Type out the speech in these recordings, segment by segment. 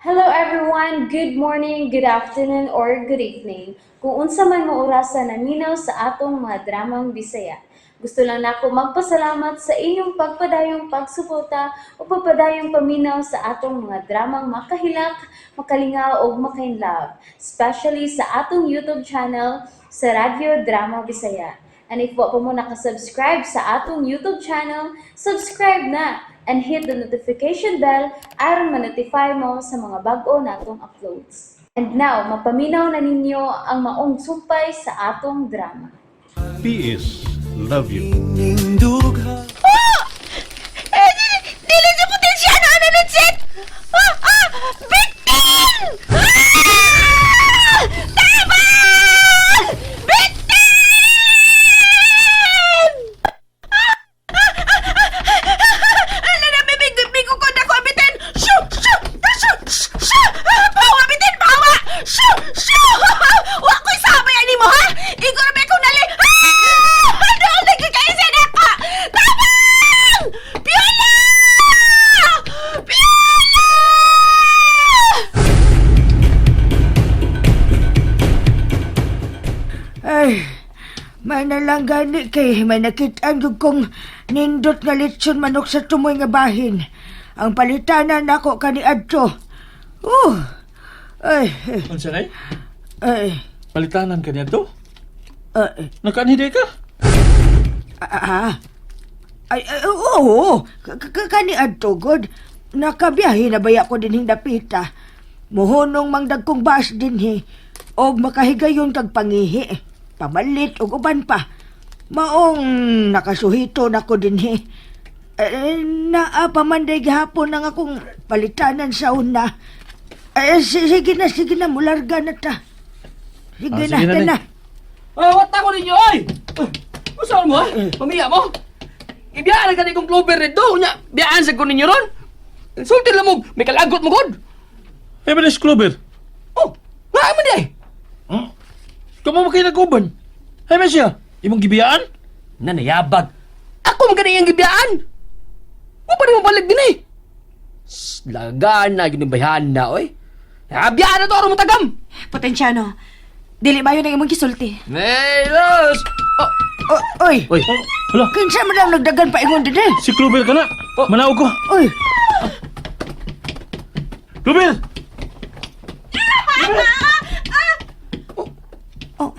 Hello everyone, good morning, good afternoon, or good evening. Kung unsa man mo orasan naminaw sa atong mga dramang Bisaya. Gusto lang nako magpasalamat sa inyong pagpadayong pagsuporta o pagpadayong paminaw sa atong mga dramang makahilak, makalingaw o makainlove, especially sa atong YouTube channel sa Radyo Drama Bisaya. And if wa pa mo nakasubscribe sa atong YouTube channel, subscribe na and hit the notification bell aron ma-notify mo sa mga bag-o natong uploads. And now, mapaminaw na ninyo ang maong sumpay sa atong drama. PS, love you. Dili sa potensya na ano nun, Sid! Bitin! Tabang! Bitin! Ano na, bigo ko na ko, bitin! Shoo! Shoo! Shoo! Shoo! Pawa, bitin! Pawa! Shoo! Shoo! Wa ko'y sabay ani mo, ha? Igor ba kong nali... Ano ang nagkakaisin ako? Tabang! Piola! Piola! Ay, may nalang gani kay may nakitaan yung kong nindot nga litson manok sa tumoy nga bahin. Ang palitanan nako kani adto. Ay, Unsa nay? ay, Palitanan ka niya to? ay, Nakaanhiday ka? oo, kani adto, God. Nakabiyahe na baya ko din dapita. Muhunong mangdag kong bas dinhi. Og makahigayon kag pangihi. Pamalit og uban pa. Maong nakasuhito na ko dinhi. Naa pa man day gihapon nang akong palitanan sa una. Sige na, mularga na ta. Sige sige na, na. What ako ninyo, oy! Usahan mo, ha? Pamiya mo? Ibiyaan ka ni kong Clover rito, nya, biyaan sa ko ninyo ron. Sulti lang mo, may kalagot mo, God. Ebenes Clover. Oh, nga mo di ay. Kamu mo kayo nag-uban. Ay, siya. Imong gibiyaan? Nanayabag. Ako maganda yung gibiyaan. Mo pa rin mo balik din eh. Lagaan na, ginubayhan na, oy. Biyaan na to, araw mo tagam. Potensyano, dili ba yun ang imong gisulti? Hey, Rose! Oy, Oy, hala. kinsa man lang nagdagan pa ingon din eh. Si Clover ka na. Oh. Manaog ko. Oy, Clover! Oh,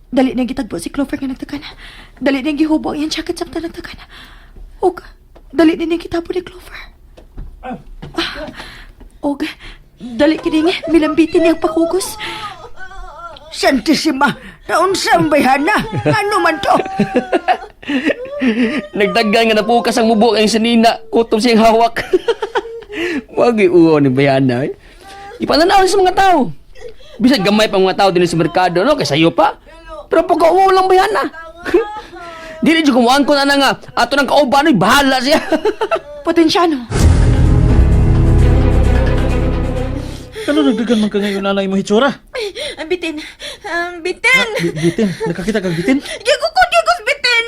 dali na gitagpo si Clover nga nagtagan. Dali na gihubo ang iyang jacket sa nagtagan. Og, dali na gitapo ni Clover. Og, dali kini milambitin niyang pakugos. Santissima, naunsa ang bayhana? Ano man to? Nagdagan nga na po kasang mubo ang sanina, kutom siyang hawak. Wag iuo ni Bayana, eh. Ipananaw sa mga tao. Bisag gamay pa mga tao din sa merkado, no? Kaysa iyo pa. Pero pagka-uo lang Bayana. Dili dyan kumuhaan ko na nga, ato ng kauban, bahala siya. Potensyano, Ano nagdagan man ka ngayon nanay mo hitsura? bitin. Bitin. Bitin. Nakakita kang bitin? Gigukos bitin.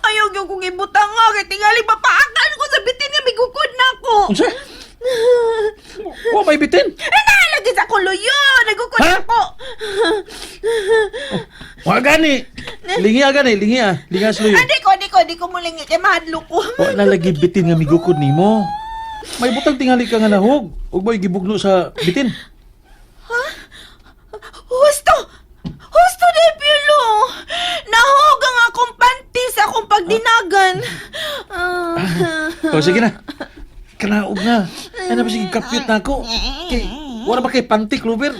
Ayaw yung kong ibutang nga. Kaya tingali papaakan ko sa bitin nga bigukod na ako. Unsa? Wa may bitin? Nalagi sa kuluyo. Nagukod Ha? ako. Wa gani. Lingi gani, lingi sluyo. Di ko mulingi kay mahadlo ko. Wa na lagi bitin nga migukod nimo. May butang tingali ka nga nahog. Ug may gibugno sa bitin. Husto de Piolo. Nahog ang akong panty sa akong pagdinagan. O sige na. Kanaog na. Ano ba sige kapit na ako? Kay, wala ba kay panty, Clover?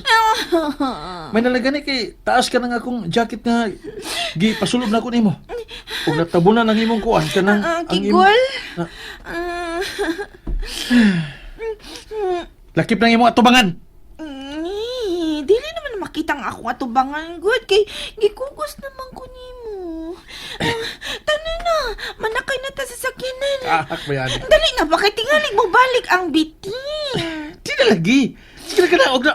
May nalagani kay taas ka ng akong jacket nga gipasulob na ako nimo. Ug natabunan ang imong kuan kanang Kigol? Lakip ng imong atubangan. Dili naman makitang ako atubangan good kay gikugos naman ko nimo. Tanan na, manakay na ta sa sakyanan. Ahak ba yan? Dali na, bakit tingalig mo balik ang bitin? Di na lagi. Sige na kanaog na.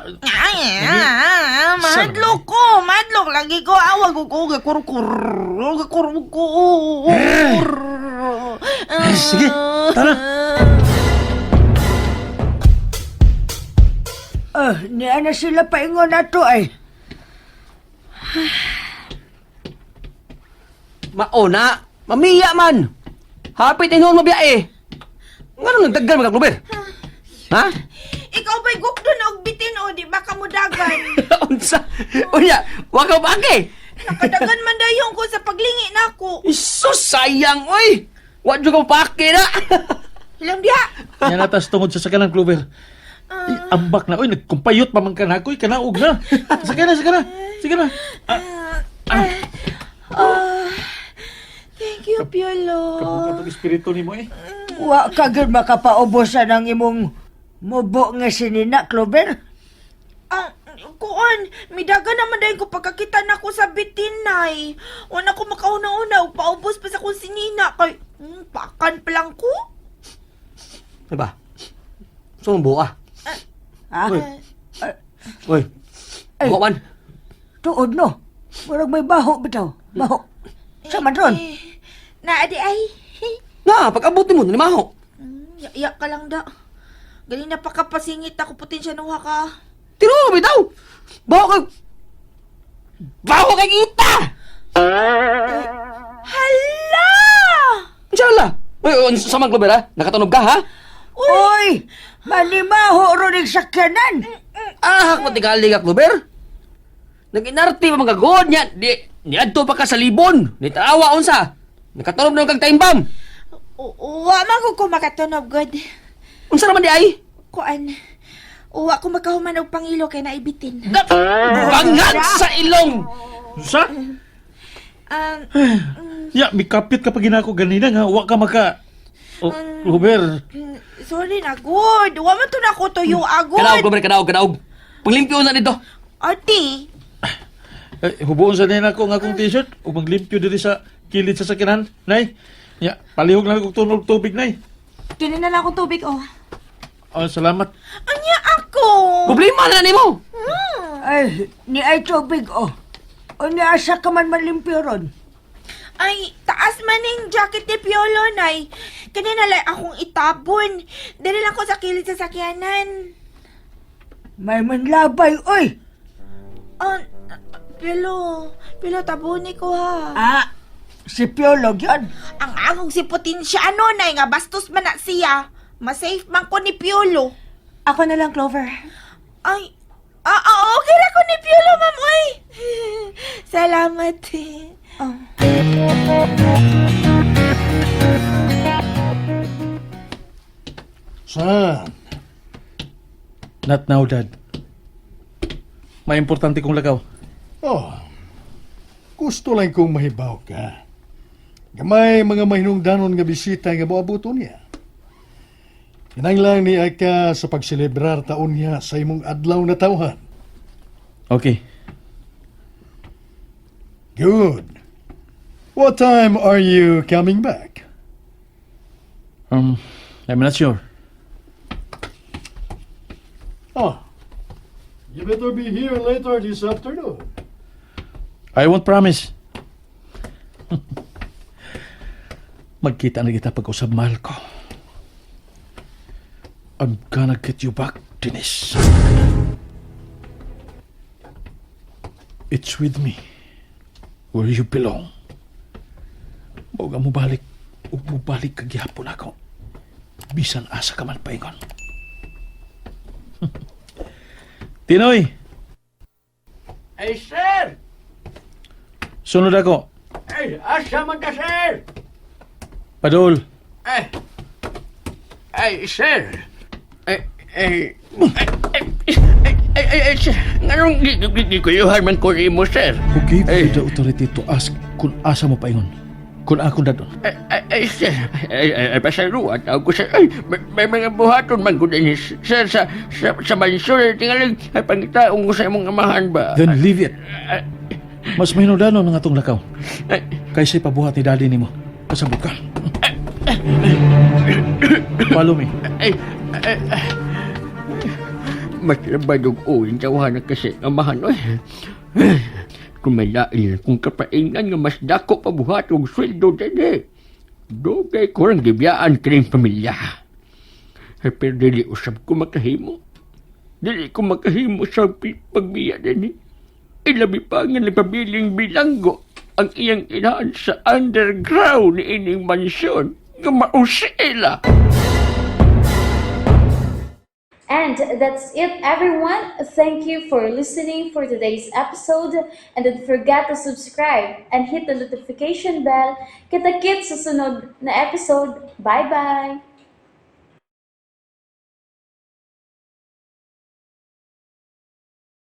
Madlok lagi ko. Awag ko, gakur ko. Sige, tara. Niya na sila paingon na to ay. Mauna, mamiya man. Hapit inong mabiyae. Ngano nagdagal mga kluber? Ha? Ikaw ba'y gukdo na og bitin o di ba kamudagan? Unsa? Unya, wag ka baki. Nakadagan man dayon ko sa paglingi nako. Isus, sayang, oy. Wag juga pake na. Hilang diha. Yan natas tungod sa sakalang Clover. Ambak na. Uy, nagkumpayot pa man ka na. Uy, kanaog na. Sige na, sige na. Sige na. Thank you, Piolo. Kapag espiritu ni mo eh. Wa ka gid makapaubosan ang imong mubo nga sinina, Clover. Kuan, midaga naman dayon ko pagkakita nako sa bitinay. Wala ko makauna-una ug paubos pa sa kong sinina kay pakan pa lang ko. Diba? Sumbo ah. Ha? Uy. Uy. Ay. Bukaman. Tuod no. Murag may baho bitaw. Baho. Sa man ron. Na adi ay. Nga, pag-abuti mo, nanimaho. Iyak ka lang da. Galing na pakapasingit ako putin siya nuha ka. Tiro, bitaw. Baho kay... Baho kay kita! Hala! Inshallah. Uy, sa mga kluber ha? Nakatunog ka ha? Uy! Manimaho ron ang sakyanan. Ahak matigali ka kluber. Nag-inarti pa mga god niya. Di adto pa ka sa libon. Ni taawa unsa. Nakatunog na kag taimbam. Wa man ko makatunog good. Unsa naman di ay? Kuan. Wa ko makahuman og pangilo kay naibitin. Bangat sa ilong. Sa? Ya, may kapit ka pa ginako ganina nga. Huwag ka maka... Oh, Clover. Sorry na good. Wa man to na ko tuyo agod. Kadaog kluber, kadaog. Paglimpyo na dito. Ati. Hubuon sa nina ko nga akong t-shirt. O maglimpyo diri sa kilid sa sakinan. Nay, ya, palihog lang akong tunog tubig, nay. Dili na lang akong tubig oh. Oh, salamat. Anya ako. Problema na nimo. Ay, ni ay tubig oh. O ni asa ka man malimpyo ron. Ay, taas man ning jacket ni Piolo, nay. Kanina lang akong itabon. Dali lang ko sa kilid sa sakyanan. May manlabay, oy. Piolo, tabuni ko ha. Si Piolo yan. Ang akong si Potensyano, nay, nga bastos man na siya. Masafe man ko ni Piolo. Ako na lang, Clover. Ay, okay na ko ni Piolo, ma'am, oy. Salamat. Saan? Not now, Dad. May importante kong lagaw. Oh, gusto lang kong mahibaw ka. Gamay mga mahinungdanon nga bisita nga moabuto niya. Kinanglang ni ka sa pagselebrar taon niya sa imong adlaw na tawhan. Okay. Good. What time are you coming back? I'm not sure. Oh, you better be here later this afternoon. I won't promise. Magkita na kita pag-usap, mahal ko. I'm gonna get you back, Dennis. It's with me. Where you belong. Huwag mo balik. Huwag mo balik kagyapon ako. Bisan asa ka man paingon. Tinoy! Ay, sir! Sunod ako. Ay, asa man ka, sir? Padol. Ay, sir! Sir, nganong di ko yuhan man ko mo, sir? Who gave you the authority to ask kung asa mo paingon? Kung ako na doon. Ay, sir, pasaruan ako, sir. Ay, may mga buhaton man ko din, sir, sa mansyon. Tingaling, ay, pangitaong ko sa imong amahan ba? Then leave it. Mas mahinudano ng atong lakaw. Ay, Kaysa ipabuhat ni daddy nimo. Kasabot ka. Follow me. ay, mas labadog uwin sa wahanan kasi amahan, oy. Kung may lain kung kapaingan nga mas dako pabuhat og sweldo dede. Dugay ko lang gibiyaan kining pamilya. Ay, pero dili usab ko makahimo. Dili ko makahimo sa pagbiya din. Ilabi pa nga nagpabiling bilanggo ang iyang inaan sa underground ni ining mansyon nga mausila. And that's it, everyone. Thank you for listening for today's episode. And don't forget to subscribe and hit the notification bell. Kita-kits sa sunod na episode. Bye-bye!